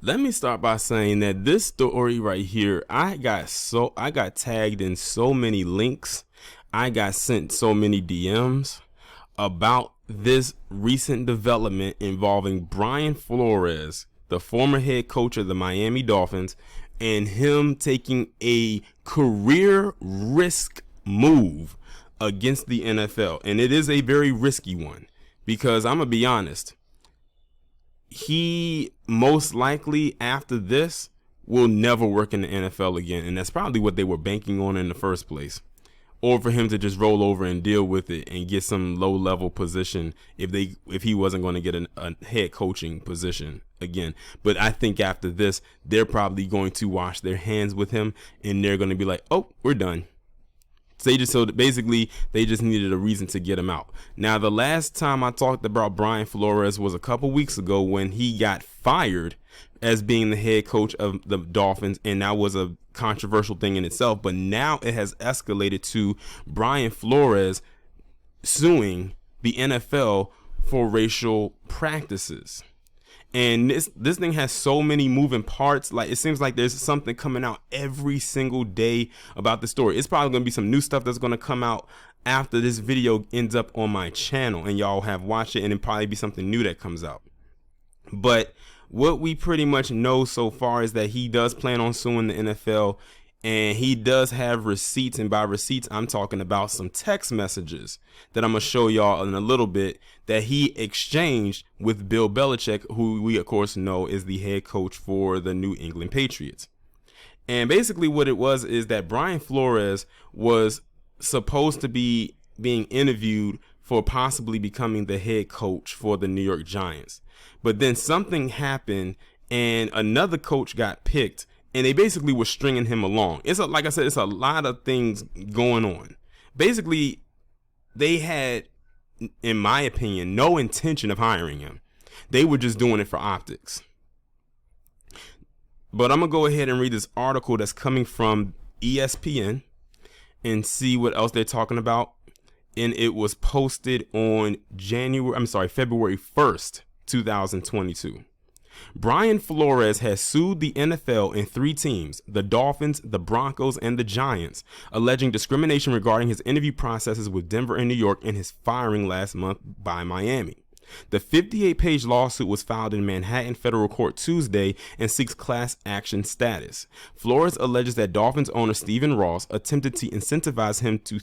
Let me start by saying that this story right here, I got tagged in so many links. I got sent so many DMs about this recent development involving Brian Flores, the former head coach of the Miami Dolphins, and him taking a career risk move against the NFL. And it is a very risky one because I'm going to be honest. He most likely after this will never work in the NFL again. And that's probably what they were banking on in the first place. Or for him to just roll over and deal with it and get some low level position if he wasn't going to get a head coaching position again. But I think after this, they're probably going to wash their hands with him and they're going to be like, oh, we're done. So basically, they just needed a reason to get him out. Now, the last time I talked about Brian Flores was a couple weeks ago when he got fired as being the head coach of the Dolphins, and that was a controversial thing in itself. But now it has escalated to Brian Flores suing the NFL for racial practices. And this thing has so many moving parts. Like, it seems like there's something coming out every single day about the story. It's probably going to be some new stuff that's going to come out after this video ends up on my channel and y'all have watched it, and it'll probably be something new that comes out. But what we pretty much know so far is that he does plan on suing the NFL, and he does have receipts. And by receipts, I'm talking about some text messages that I'm going to show y'all in a little bit that he exchanged with Bill Belichick, who we, of course, know is the head coach for the New England Patriots. And basically what it was is that Brian Flores was supposed to be being interviewed for possibly becoming the head coach for the New York Giants. But then something happened and another coach got picked, and they basically were stringing him along. Like I said, it's a lot of things going on. Basically, they had, in my opinion, no intention of hiring him. They were just doing it for optics. But I'm going to go ahead and read this article that's coming from ESPN and see what else they're talking about. And it was posted on February 1st, 2022. Brian Flores has sued the NFL and three teams, the Dolphins, the Broncos, and the Giants, alleging discrimination regarding his interview processes with Denver and New York and his firing last month by Miami. The 58-page lawsuit was filed in Manhattan federal court Tuesday and seeks class action status. Flores alleges that Dolphins owner Stephen Ross attempted to incentivize him to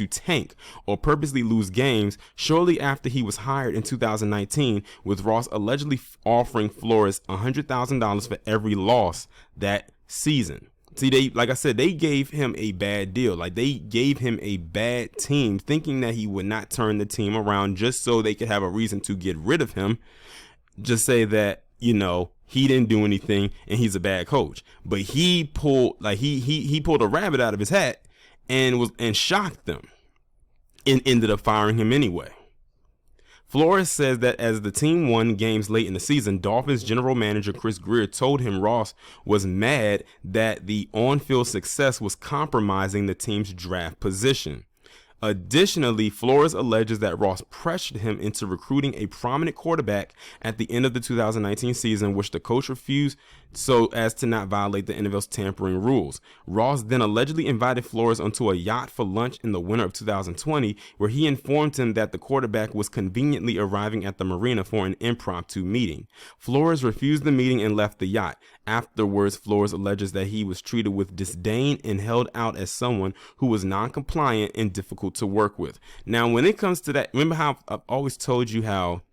tank or purposely lose games shortly after he was hired in 2019, with Ross allegedly offering Flores $100,000 for every loss that season. See, like I said, they gave him a bad deal. Like, they gave him a bad team, thinking that he would not turn the team around just so they could have a reason to get rid of him. Just say that, he didn't do anything and he's a bad coach. But he pulled a rabbit out of his hat and shocked them and ended up firing him anyway. Flores says that as the team won games late in the season, Dolphins general manager Chris Greer told him Ross was mad that the on-field success was compromising the team's draft position. Additionally, Flores alleges that Ross pressured him into recruiting a prominent quarterback at the end of the 2019 season, which the coach refused so as to not violate the NFL's tampering rules. Ross then allegedly invited Flores onto a yacht for lunch in the winter of 2020, where he informed him that the quarterback was conveniently arriving at the marina for an impromptu meeting. Flores refused the meeting and left the yacht. Afterwards, Flores alleges that he was treated with disdain and held out as someone who was non-compliant and difficult to work with. Now, when it comes to that, remember how I've always told you how,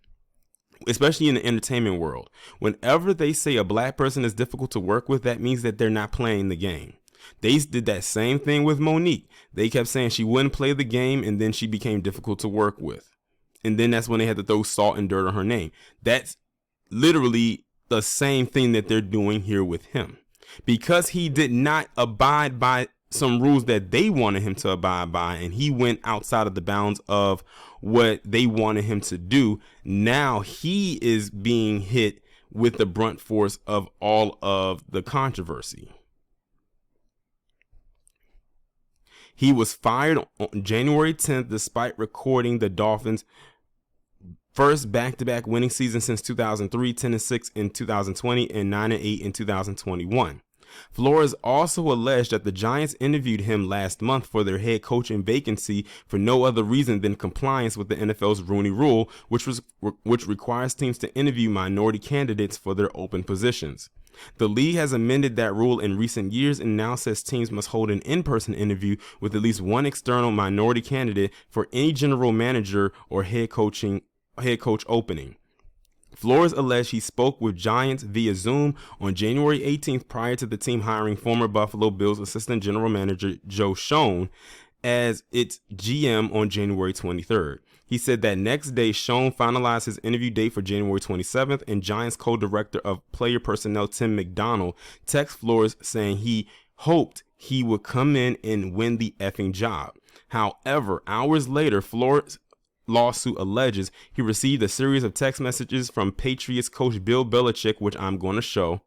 especially in the entertainment world, whenever they say a black person is difficult to work with, that means that they're not playing the game. They did that same thing with Monique. They kept saying she wouldn't play the game, and then she became difficult to work with. And then that's when they had to throw salt and dirt on her name. That's literally the same thing that they're doing here with him. Because he did not abide by some rules that they wanted him to abide by, and he went outside of the bounds of what they wanted him to do. Now he is being hit with the brunt force of all of the controversy. He was fired on January 10th despite recording the Dolphins first back-to-back winning season since 2003, 10-6 in 2020, and 9-8 in 2021. Flores also alleged that the Giants interviewed him last month for their head coaching vacancy for no other reason than compliance with the NFL's Rooney Rule, which requires teams to interview minority candidates for their open positions. The league has amended that rule in recent years and now says teams must hold an in-person interview with at least one external minority candidate for any general manager or head coach opening. Flores alleged he spoke with Giants via Zoom on January 18th prior to the team hiring former Buffalo Bills assistant general manager Joe Schoen as its GM on January 23rd. He said that next day, Schoen finalized his interview date for January 27th, and Giants co-director of player personnel Tim McDonald texted Flores saying he hoped he would come in and win the effing job. However, hours later, Flores' lawsuit alleges he received a series of text messages from Patriots coach Bill Belichick, which I'm going to show,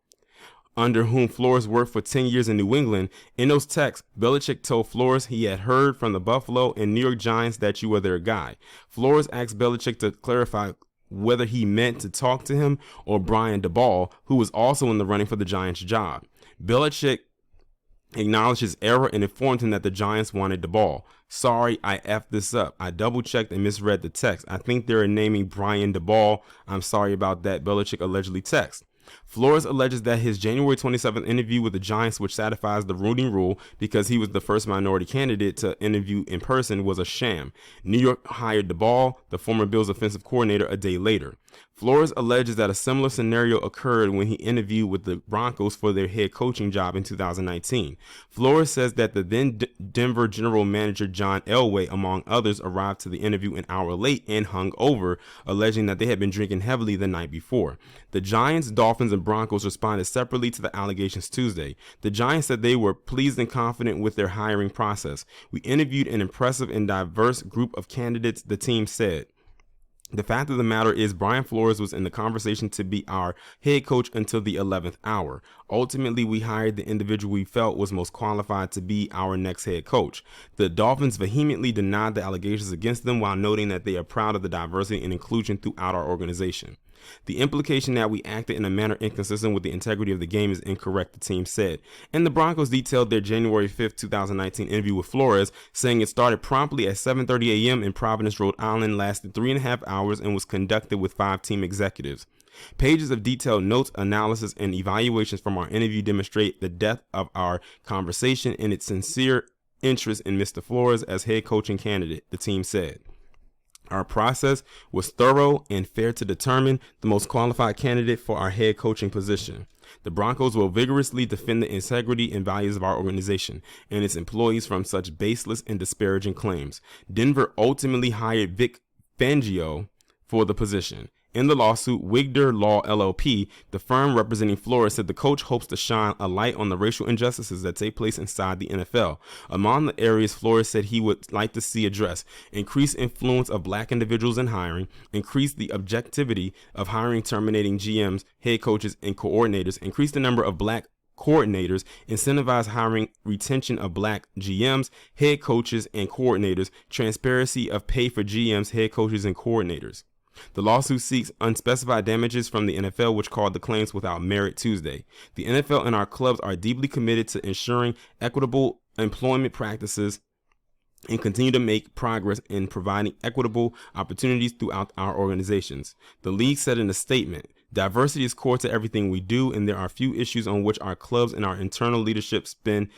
under whom Flores worked for 10 years in New England. In those texts, Belichick told Flores he had heard from the Buffalo and New York Giants that you were their guy. Flores asked Belichick to clarify whether he meant to talk to him or Brian Daboll, who was also in the running for the Giants job. Belichick acknowledged his error and informed him that the Giants wanted Daboll. Sorry, I effed this up. I double-checked and misread the text. I think they're naming Brian Daboll. I'm sorry about that, Belichick allegedly texted. Flores alleges that his January 27th interview with the Giants, which satisfies the Rooney Rule because he was the first minority candidate to interview in person, was a sham. New York hired Daboll, the former Bills offensive coordinator, a day later. Flores alleges that a similar scenario occurred when he interviewed with the Broncos for their head coaching job in 2019. Flores says that the then Denver general manager John Elway, among others, arrived to the interview an hour late and hung over, alleging that they had been drinking heavily the night before. The Giants, Dolphins, and Broncos responded separately to the allegations Tuesday. The Giants said they were pleased and confident with their hiring process. We interviewed an impressive and diverse group of candidates, the team said. The fact of the matter is Brian Flores was in the conversation to be our head coach until the 11th hour. Ultimately, we hired the individual we felt was most qualified to be our next head coach. The Dolphins vehemently denied the allegations against them while noting that they are proud of the diversity and inclusion throughout our organization. The implication that we acted in a manner inconsistent with the integrity of the game is incorrect, the team said. And the Broncos detailed their January 5th, 2019 interview with Flores, saying it started promptly at 7:30 a.m. in Providence, Rhode Island, lasted 3.5 hours, and was conducted with 5 team executives. Pages of detailed notes, analysis, and evaluations from our interview demonstrate the depth of our conversation and its sincere interest in Mr. Flores as head coaching candidate, the team said. Our process was thorough and fair to determine the most qualified candidate for our head coaching position. The Broncos will vigorously defend the integrity and values of our organization and its employees from such baseless and disparaging claims. Denver ultimately hired Vic Fangio for the position. In the lawsuit, Wigder Law LLP, the firm representing Flores, said the coach hopes to shine a light on the racial injustices that take place inside the NFL. Among the areas Flores said he would like to see addressed: increased influence of black individuals in hiring, increase the objectivity of hiring, terminating GMs, head coaches, and coordinators, increase the number of black coordinators, incentivize hiring, retention of black GMs, head coaches, and coordinators, transparency of pay for GMs, head coaches, and coordinators. The lawsuit seeks unspecified damages from the NFL, which called the claims without merit Tuesday. The NFL and our clubs are deeply committed to ensuring equitable employment practices and continue to make progress in providing equitable opportunities throughout our organizations. The league said in a statement, "Diversity is core to everything we do, and there are few issues on which our clubs and our internal leadership spend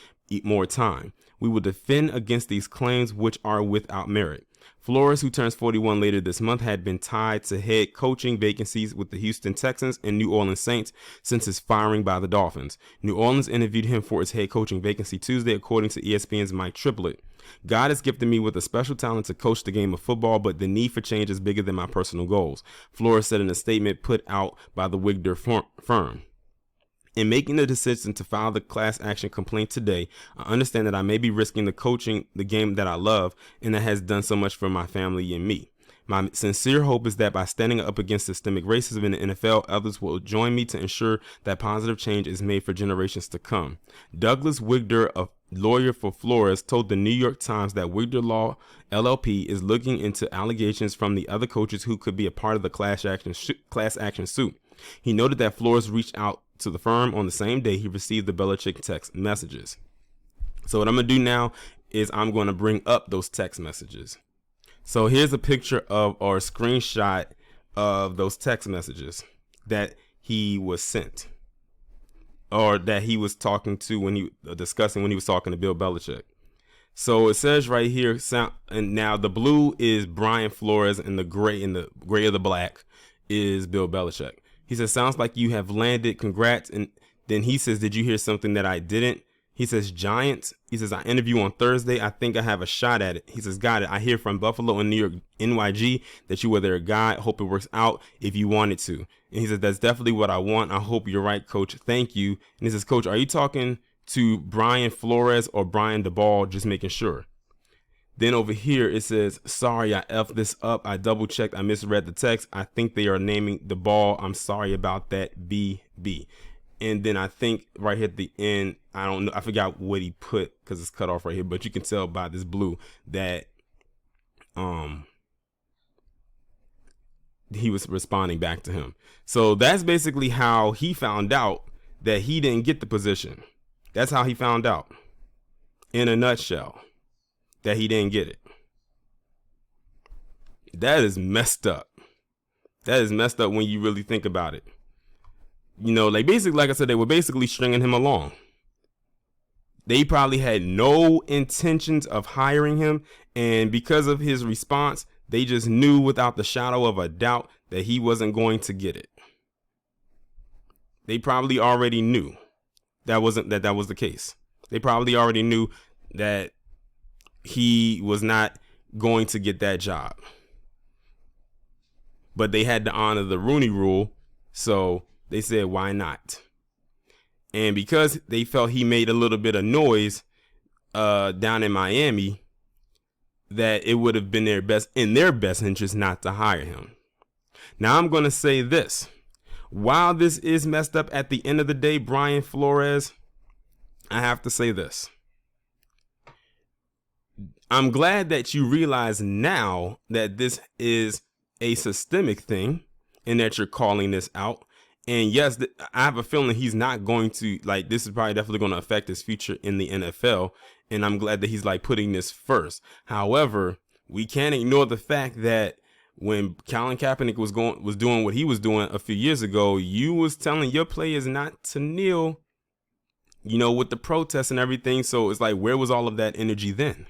more time. We will defend against these claims, which are without merit." Flores, who turns 41 later this month, had been tied to head coaching vacancies with the Houston Texans and New Orleans Saints since his firing by the Dolphins. New Orleans interviewed him for its head coaching vacancy Tuesday, according to ESPN's Mike Triplett. "God has gifted me with a special talent to coach the game of football, but the need for change is bigger than my personal goals," Flores said in a statement put out by the Wigder firm. "In making the decision to file the class action complaint today, I understand that I may be risking the coaching the game that I love and that has done so much for my family and me. My sincere hope is that by standing up against systemic racism in the NFL, others will join me to ensure that positive change is made for generations to come." Douglas Wigder, lawyer for Flores, told the New York Times that Wigler Law LLP is looking into allegations from the other coaches who could be a part of the class action suit. He noted that Flores reached out to the firm on the same day he received the Belichick text messages. So what I'm going to do now is I'm going to bring up those text messages. So here's a picture of, or a screenshot of those text messages that he was sent, or that he was talking to when he discussing when he was talking to Bill Belichick. So it says right here, and now the blue is Brian Flores and the gray of the black is Bill Belichick. He says, sounds like you have landed. Congrats. And then he says, did you hear something that I didn't? He says, Giants. He says, I interview on Thursday. I think I have a shot at it. He says, got it. I hear from Buffalo and New York NYG that you were their guy. Hope it works out if you wanted to. And he says, that's definitely what I want. I hope you're right, coach. Thank you. And he says, coach, are you talking to Brian Flores or Brian DeBall? Just making sure. Then over here, it says, sorry, I effed this up. I double checked. I misread the text. I think they are naming the ball. I'm sorry about that. BB. And then I think right here at the end, I don't know, I forgot what he put because it's cut off right here, but you can tell by this blue that he was responding back to him. So that's basically how he found out that he didn't get the position. That's how he found out, in a nutshell, that he didn't get it. That is messed up. That is messed up when you really think about it. You know, like basically, like I said, they were basically stringing him along. They probably had no intentions of hiring him. And because of his response, they just knew without the shadow of a doubt that he wasn't going to get it. They probably already knew that was the case. They probably already knew that he was not going to get that job. But they had to honor the Rooney Rule. So they said, why not? And because they felt he made a little bit of noise down in Miami, that it would have been in their best interest not to hire him. Now I'm going to say this. While this is messed up at the end of the day, Brian Flores, I have to say this. I'm glad that you realize now that this is a systemic thing and that you're calling this out. And yes, I have a feeling he's not going to, like, this is probably definitely going to affect his future in the NFL. And I'm glad that he's like putting this first. However, we can't ignore the fact that when Colin Kaepernick was doing what he was doing a few years ago, you was telling your players not to kneel, you know, with the protests and everything. So it's like, where was all of that energy then?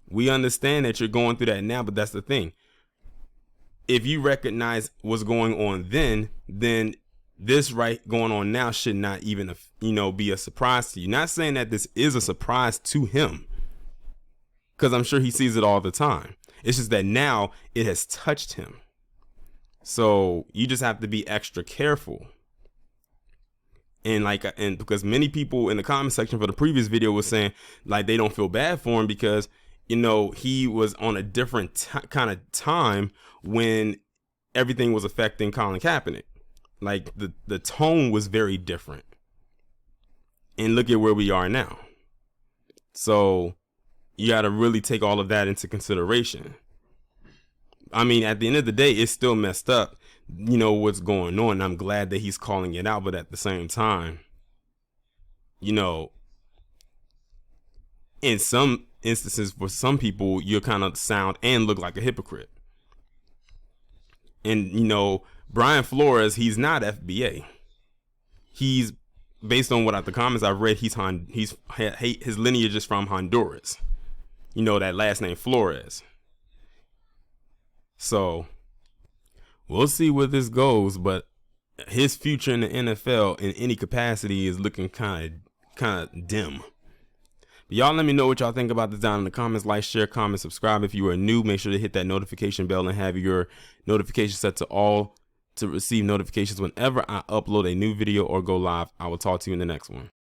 We understand that you're going through that now, but that's the thing. If you recognize what's going on then this right going on now should not even, you know, be a surprise to you. Not saying that this is a surprise to him, because I'm sure he sees it all the time. It's just that now it has touched him. So you just have to be extra careful. And because many people in the comment section for the previous video was saying like they don't feel bad for him because, you know, he was on a different kind of time when everything was affecting Colin Kaepernick. Like the tone was very different. And look at where we are now. So you got to really take all of that into consideration. I mean, at the end of the day, it's still messed up, you know, what's going on. I'm glad that he's calling it out. But at the same time, you know, in some instances, for some people, you kind of sound and look like a hypocrite. And, you know, Brian Flores, he's not FBA. He's, based on what the comments I've read, his lineage is from Honduras. You know, that last name Flores. So we'll see where this goes, but his future in the NFL in any capacity is looking kind of dim. But y'all let me know what y'all think about this down in the comments. Like, share, comment, subscribe. If you are new, make sure to hit that notification bell and have your notifications set to all to receive notifications whenever I upload a new video or go live. I will talk to you in the next one.